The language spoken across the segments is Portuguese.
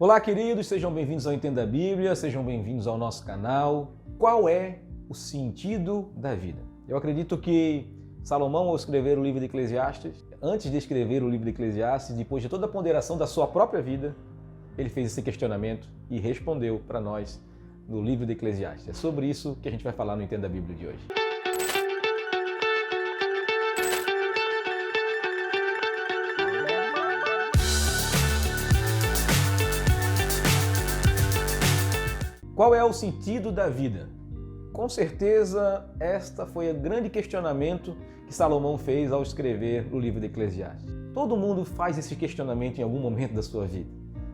Olá, queridos, sejam bem-vindos ao Entenda a Bíblia, sejam bem-vindos ao nosso canal. Qual é o sentido da vida? Eu acredito que Salomão, ao escrever o livro de Eclesiastes, antes de escrever o livro de Eclesiastes, depois de toda a ponderação da sua própria vida, ele fez esse questionamento e respondeu para nós no livro de Eclesiastes. É sobre isso que a gente vai falar no Entenda a Bíblia de hoje. Qual é o sentido da vida? Com certeza, esta foi o grande questionamento que Salomão fez ao escrever o livro de Eclesiastes. Todo mundo faz esse questionamento em algum momento da sua vida.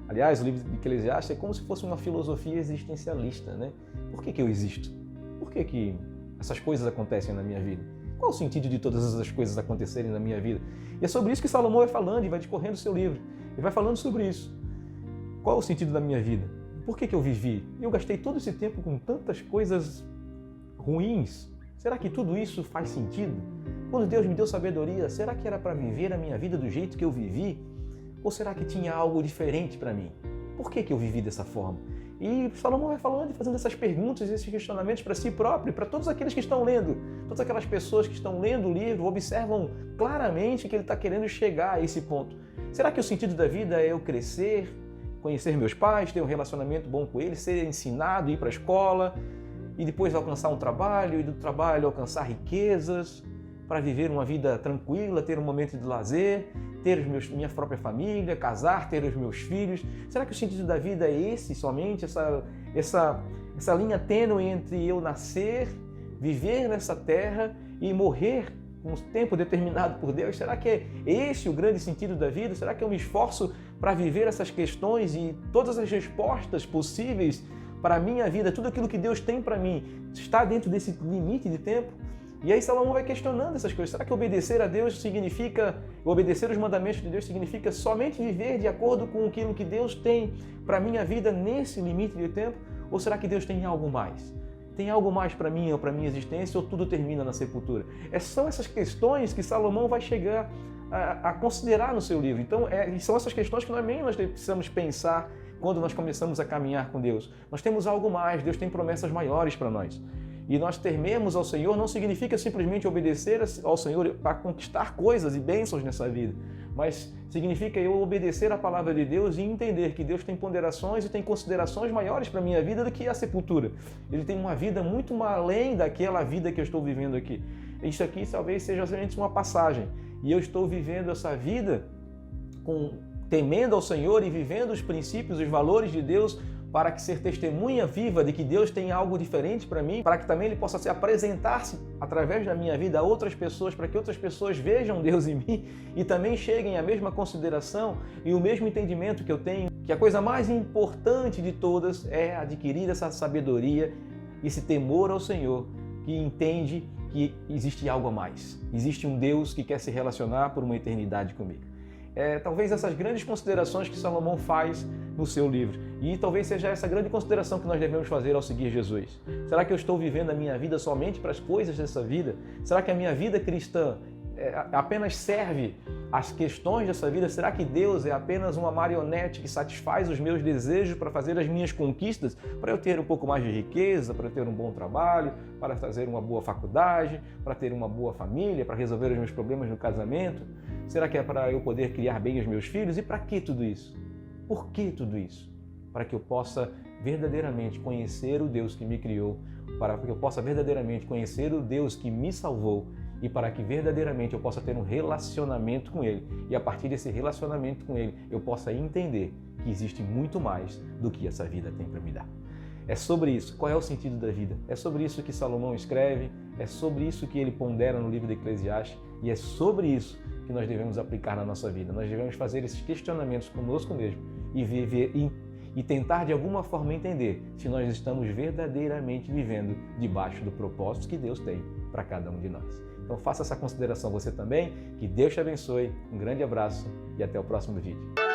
Aliás, o livro de Eclesiastes é como se fosse uma filosofia existencialista, né? Por que eu existo? Por que essas coisas acontecem na minha vida? Qual o sentido de todas essas coisas acontecerem na minha vida? E é sobre isso que Salomão vai falando e vai discorrendo o seu livro. Ele vai falando sobre isso. Qual o sentido da minha vida? Por que eu vivi? Eu gastei todo esse tempo com tantas coisas ruins. Será que tudo isso faz sentido? Quando Deus me deu sabedoria, será que era para viver a minha vida do jeito que eu vivi? Ou será que tinha algo diferente para mim? Por que eu vivi dessa forma? E Salomão vai falando e fazendo essas perguntas, esses questionamentos para si próprio, para todos aqueles que estão lendo. Todas aquelas pessoas que estão lendo o livro observam claramente que ele está querendo chegar a esse ponto. Será que o sentido da vida é eu crescer, conhecer meus pais, ter um relacionamento bom com eles, ser ensinado, ir para a escola e depois alcançar um trabalho e do trabalho alcançar riquezas para viver uma vida tranquila, ter um momento de lazer, ter minha própria família, casar, ter os meus filhos? Será que o sentido da vida é esse somente, essa linha tênue entre eu nascer, viver nessa terra e morrer com um tempo determinado por Deus? Será que é esse o grande sentido da vida? Será que eu me esforço para viver essas questões e todas as respostas possíveis para a minha vida, tudo aquilo que Deus tem para mim, está dentro desse limite de tempo? E aí Salomão vai questionando essas coisas. Será que obedecer a Deus significa, obedecer os mandamentos de Deus significa somente viver de acordo com aquilo que Deus tem para a minha vida nesse limite de tempo? Ou será que Deus tem algo mais? Tem algo mais para mim ou para minha existência, ou tudo termina na sepultura? São essas questões que Salomão vai chegar a considerar no seu livro. Então, são essas questões que nós precisamos pensar quando nós começamos a caminhar com Deus. Nós temos algo mais, Deus tem promessas maiores para nós. E nós temermos ao Senhor não significa simplesmente obedecer ao Senhor para conquistar coisas e bênçãos nessa vida, mas significa eu obedecer à palavra de Deus e entender que Deus tem ponderações e tem considerações maiores para a minha vida do que a sepultura. Ele tem uma vida muito além daquela vida que eu estou vivendo aqui. Isso aqui talvez seja somente uma passagem. E eu estou vivendo essa vida temendo ao Senhor e vivendo os princípios, os valores de Deus, para que ser testemunha viva de que Deus tem algo diferente para mim, para que também Ele possa se apresentar-se através da minha vida a outras pessoas, para que outras pessoas vejam Deus em mim e também cheguem à mesma consideração e o mesmo entendimento que eu tenho, que a coisa mais importante de todas é adquirir essa sabedoria, esse temor ao Senhor, que entende que existe algo a mais. Existe um Deus que quer se relacionar por uma eternidade comigo. Talvez essas grandes considerações que Salomão faz no seu livro. E talvez seja essa grande consideração que nós devemos fazer ao seguir Jesus. Será que eu estou vivendo a minha vida somente para as coisas dessa vida? Será que a minha vida cristã apenas serve às questões dessa vida? Será que Deus é apenas uma marionete que satisfaz os meus desejos para fazer as minhas conquistas, para eu ter um pouco mais de riqueza, para eu ter um bom trabalho, para fazer uma boa faculdade, para ter uma boa família, para resolver os meus problemas no casamento? Será que é para eu poder criar bem os meus filhos? E para que tudo isso? Por que tudo isso? Para que eu possa verdadeiramente conhecer o Deus que me criou, para que eu possa verdadeiramente conhecer o Deus que me salvou e para que verdadeiramente eu possa ter um relacionamento com Ele. E a partir desse relacionamento com Ele, eu possa entender que existe muito mais do que essa vida tem para me dar. É sobre isso. Qual é o sentido da vida? É sobre isso que Salomão escreve, é sobre isso que ele pondera no livro de Eclesiastes e é sobre isso que nós devemos aplicar na nossa vida. Nós devemos fazer esses questionamentos conosco mesmo e viver e tentar de alguma forma entender se nós estamos verdadeiramente vivendo debaixo do propósito que Deus tem para cada um de nós. Então faça essa consideração você também, que Deus te abençoe, um grande abraço e até o próximo vídeo.